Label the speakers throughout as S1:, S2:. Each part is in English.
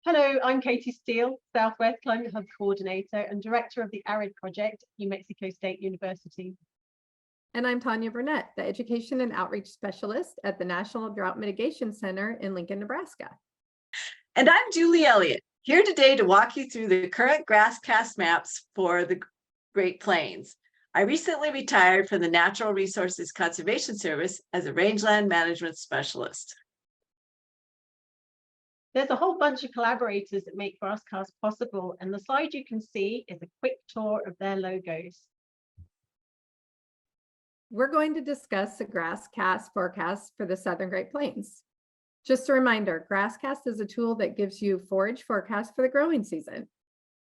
S1: Hello, I'm Katie Steele, Southwest Climate Hub Coordinator and Director of the ARID Project at New Mexico State University.
S2: And I'm Tanya Burnett, the Education and Outreach Specialist at the National Drought Mitigation Center in Lincoln, Nebraska.
S3: And I'm Julie Elliott, here today to walk you through the current GrassCast maps for the Great Plains. I recently retired from the Natural Resources Conservation Service as a rangeland management specialist.
S1: There's a whole bunch of collaborators that make GrassCast possible, and the slide you can see is a quick tour of their logos.
S2: We're going to discuss the GrassCast forecast for the Southern Great Plains. Just a reminder, GrassCast is a tool that gives you forage forecasts for the growing season.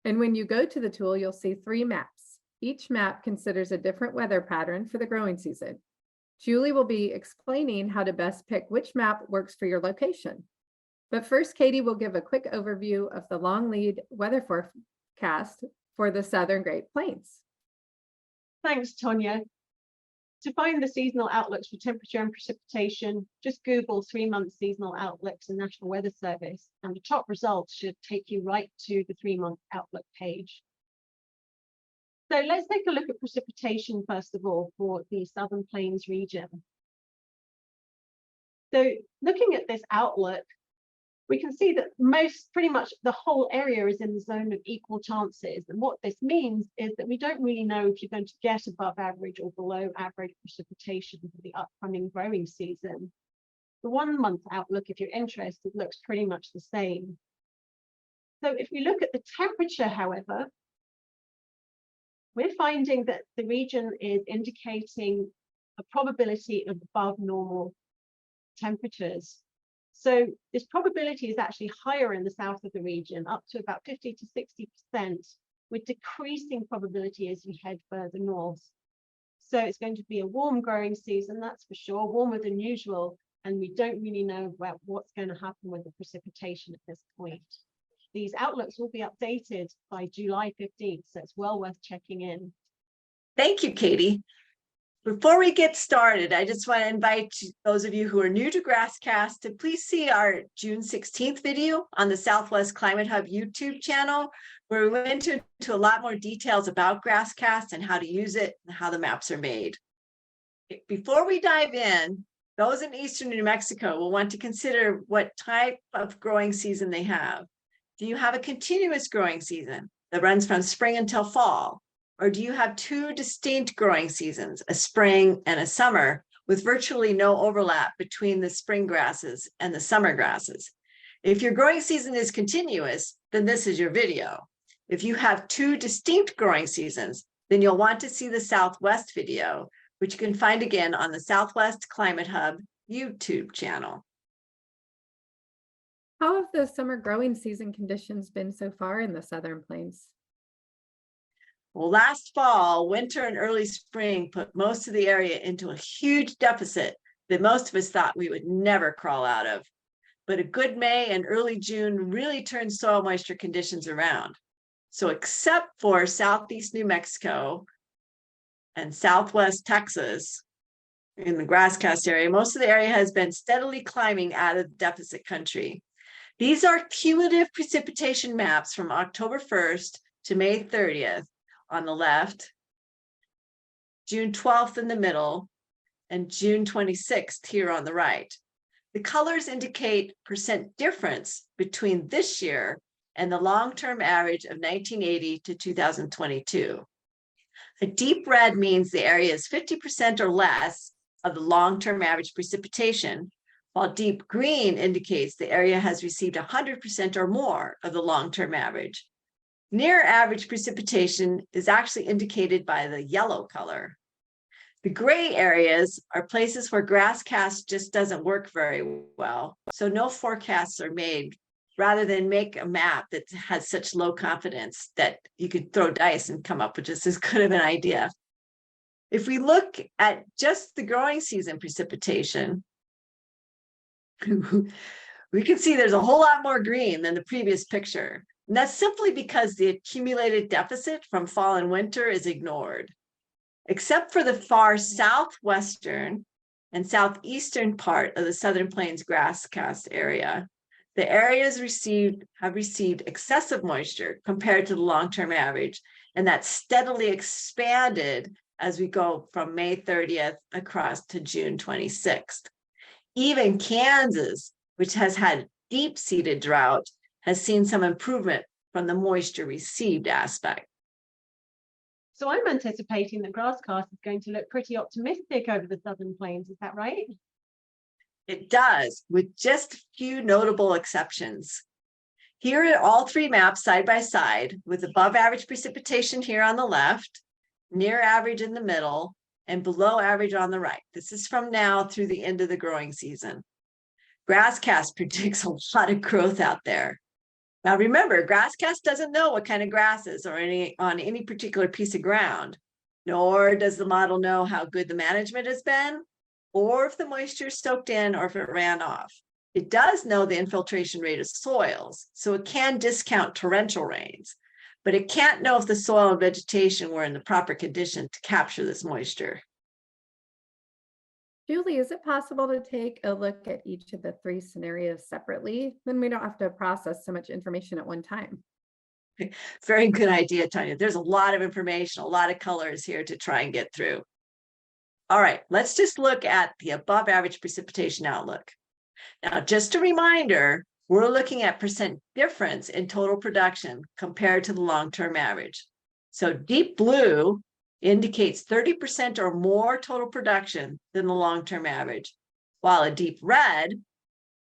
S2: And when you go to the tool, you'll see 3 maps. Each map considers a different weather pattern for the growing season. Julie will be explaining how to best pick which map works for your location. But first, Katie will give a quick overview of the long lead weather forecast for the Southern Great Plains.
S1: Thanks, Tonya. To find the seasonal outlooks for temperature and precipitation, just Google 3-month seasonal outlooks in National Weather Service, and the top results should take you right to the 3-month outlook page. So let's take a look at precipitation first of all for the Southern Plains region. So looking at this outlook, we can see that pretty much the whole area is in the zone of equal chances. And what this means is that we don't really know if you're going to get above average or below average precipitation for the upcoming growing season. The 1-month outlook, if you're interested, looks pretty much the same. So if we look at the temperature, however, we're finding that the region is indicating a probability of above normal temperatures. So this probability is actually higher in the south of the region, up to about 50 to 60%, with decreasing probability as you head further north. So it's going to be a warm growing season, that's for sure, warmer than usual, and we don't really know about what's going to happen with the precipitation at this point. These outlooks will be updated by July 15th, so it's well worth checking in.
S3: Thank you, Katie. Before we get started, I just want to invite those of you who are new to GrassCast to please see our June 16th video on the Southwest Climate Hub YouTube channel, where we went into a lot more details about GrassCast and how to use it and how the maps are made. Before we dive in, those in eastern New Mexico will want to consider what type of growing season they have. Do you have a continuous growing season that runs from spring until fall? Or do you have 2 distinct growing seasons, a spring and a summer, with virtually no overlap between the spring grasses and the summer grasses? If your growing season is continuous, then this is your video. If you have 2 distinct growing seasons, then you'll want to see the Southwest video, which you can find again on the Southwest Climate Hub YouTube channel.
S2: How have the summer growing season conditions been so far in the Southern Plains?
S3: Well, last fall, winter and early spring put most of the area into a huge deficit that most of us thought we would never crawl out of. But a good May and early June really turned soil moisture conditions around. So except for southeast New Mexico and southwest Texas, in the GrassCast area, most of the area has been steadily climbing out of deficit country. These are cumulative precipitation maps from October 1st to May 30th. On the left, June 12th in the middle, and June 26th here on the right. The colors indicate percent difference between this year and the long-term average of 1980 to 2022. A deep red means the area is 50% or less of the long-term average precipitation, while deep green indicates the area has received 100% or more of the long-term average. Near average precipitation is actually indicated by the yellow color. The gray areas are places where GrassCast just doesn't work very well, so no forecasts are made, rather than make a map that has such low confidence that you could throw dice and come up with just as good of an idea. If we look at just the growing season precipitation, we can see there's a whole lot more green than the previous picture. And that's simply because the accumulated deficit from fall and winter is ignored. Except for the far southwestern and southeastern part of the Southern Plains GrassCast area, The areas have received excessive moisture compared to the long-term average, and that steadily expanded as we go from May 30th across to June 26th. Even Kansas, which has had deep-seated drought, has seen some improvement from the moisture received aspect.
S1: So I'm anticipating that GrassCast is going to look pretty optimistic over the Southern Plains. Is that right?
S3: It does, with just a few notable exceptions. Here are all three maps side by side, with above average precipitation here on the left, near average in the middle, and below average on the right. This is from now through the end of the growing season. GrassCast predicts a lot of growth out there. Now remember, GrassCast doesn't know what kind of grasses are on any particular piece of ground, nor does the model know how good the management has been, or if the moisture is soaked in, or if it ran off. It does know the infiltration rate of soils, so it can discount torrential rains, but it can't know if the soil and vegetation were in the proper condition to capture this moisture.
S2: Julie, is it possible to take a look at each of the three scenarios separately? Then we don't have to process so much information at one time.
S3: Very good idea, Tanya. There's a lot of information, a lot of colors here to try and get through. All right, let's just look at the above average precipitation outlook. Now, just a reminder, we're looking at percent difference in total production compared to the long-term average. So deep blue indicates 30% or more total production than the long-term average, while a deep red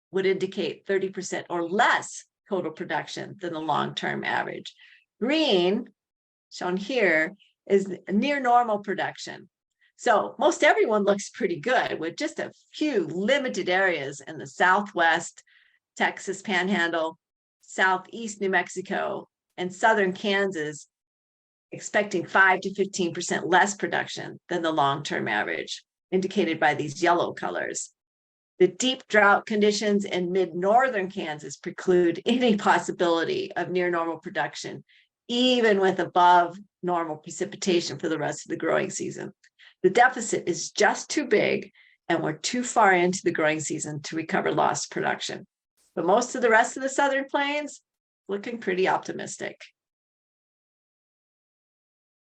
S3: would indicate 30% or less total production than the long-term average. Green, shown here, is near normal production. So most everyone looks pretty good, with just a few limited areas in the Southwest Texas Panhandle, Southeast New Mexico, and Southern Kansas expecting 5 to 15% less production than the long-term average, indicated by these yellow colors. The deep drought conditions in mid-northern Kansas preclude any possibility of near normal production, even with above normal precipitation for the rest of the growing season. The deficit is just too big, and we're too far into the growing season to recover lost production. But most of the rest of the Southern Plains looking pretty optimistic.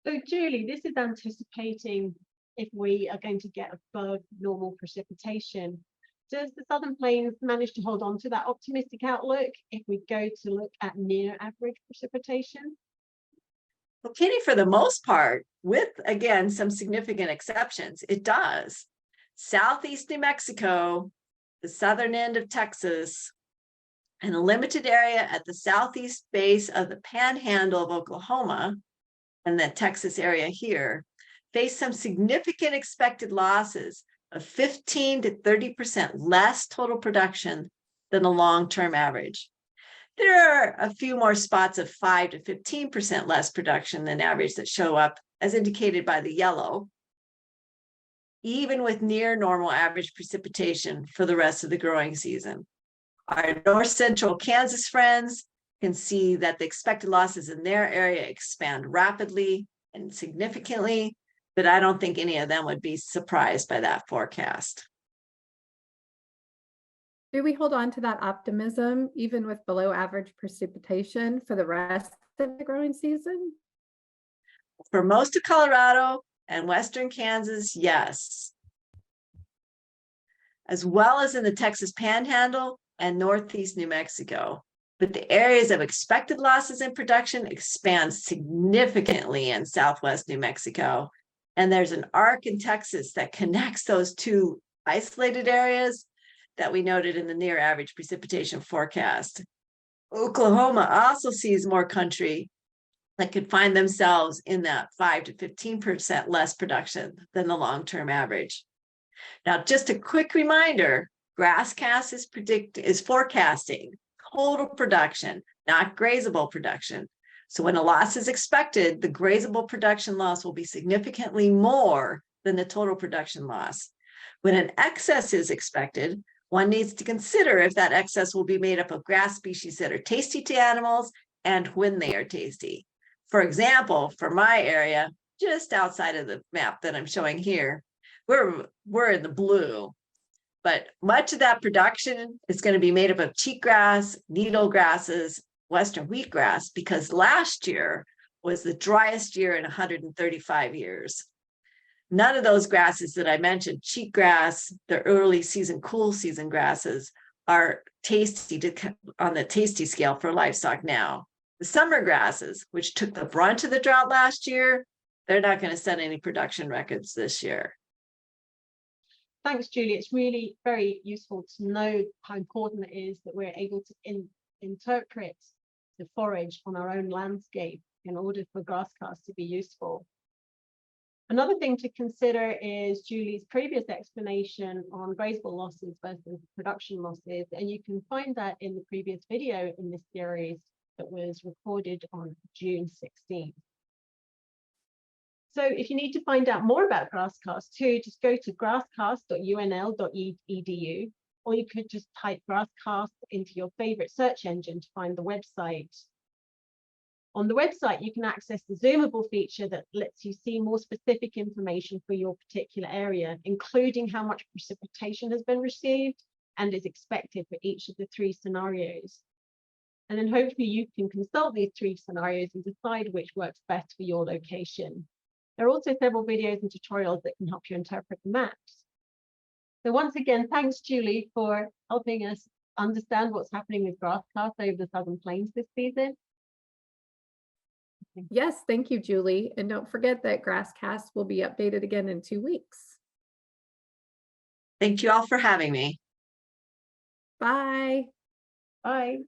S1: So Julie, this is anticipating if we are going to get above normal precipitation. Does the Southern Plains manage to hold on to that optimistic outlook if we go to look at near average precipitation?
S3: Well, Katie, for the most part, with, again, some significant exceptions, it does. Southeast New Mexico, the southern end of Texas, and a limited area at the southeast base of the Panhandle of Oklahoma, and the Texas area here, face some significant expected losses of 15 to 30% less total production than the long-term average. There are a few more spots of 5 to 15% less production than average that show up as indicated by the yellow, even with near normal average precipitation for the rest of the growing season. Our north central Kansas friends can see that the expected losses in their area expand rapidly and significantly, but I don't think any of them would be surprised by that forecast.
S2: Do we hold on to that optimism even with below average precipitation for the rest of the growing season?
S3: For most of Colorado and western Kansas, yes. As well as in the Texas Panhandle and northeast New Mexico. But the areas of expected losses in production expand significantly in southwest New Mexico. And there's an arc in Texas that connects those two isolated areas that we noted in the near average precipitation forecast. Oklahoma also sees more country that could find themselves in that 5 to 15% less production than the long-term average. Now, just a quick reminder, GrassCast is forecasting total production, not grazable production. So when a loss is expected, the grazable production loss will be significantly more than the total production loss. When an excess is expected, one needs to consider if that excess will be made up of grass species that are tasty to animals and when they are tasty. For example, for my area, just outside of the map that I'm showing here, we're in the blue. But much of that production is going to be made up of cheatgrass, needle grasses, western wheatgrass, because last year was the driest year in 135 years. None of those grasses that I mentioned, cheatgrass, the early season, cool season grasses, are tasty on the tasty scale for livestock now. The summer grasses, which took the brunt of the drought last year, they're not going to set any production records this year.
S1: Thanks, Julie. It's really very useful to know how important it is that we're able to interpret the forage on our own landscape in order for GrassCast to be useful. Another thing to consider is Julie's previous explanation on grazable losses versus production losses, and you can find that in the previous video in this series that was recorded on June 16th. So if you need to find out more about GrassCast too, just go to grasscast.unl.edu, or you could just type GrassCast into your favorite search engine to find the website. On the website, you can access the zoomable feature that lets you see more specific information for your particular area, including how much precipitation has been received and is expected for each of the 3 scenarios. And then hopefully you can consult these 3 scenarios and decide which works best for your location. There are also several videos and tutorials that can help you interpret the maps. So once again, thanks, Julie, for helping us understand what's happening with GrassCast over the Southern Plains this season.
S2: Yes, thank you, Julie. And don't forget that GrassCast will be updated again in 2 weeks.
S3: Thank you all for having me.
S2: Bye.
S1: Bye.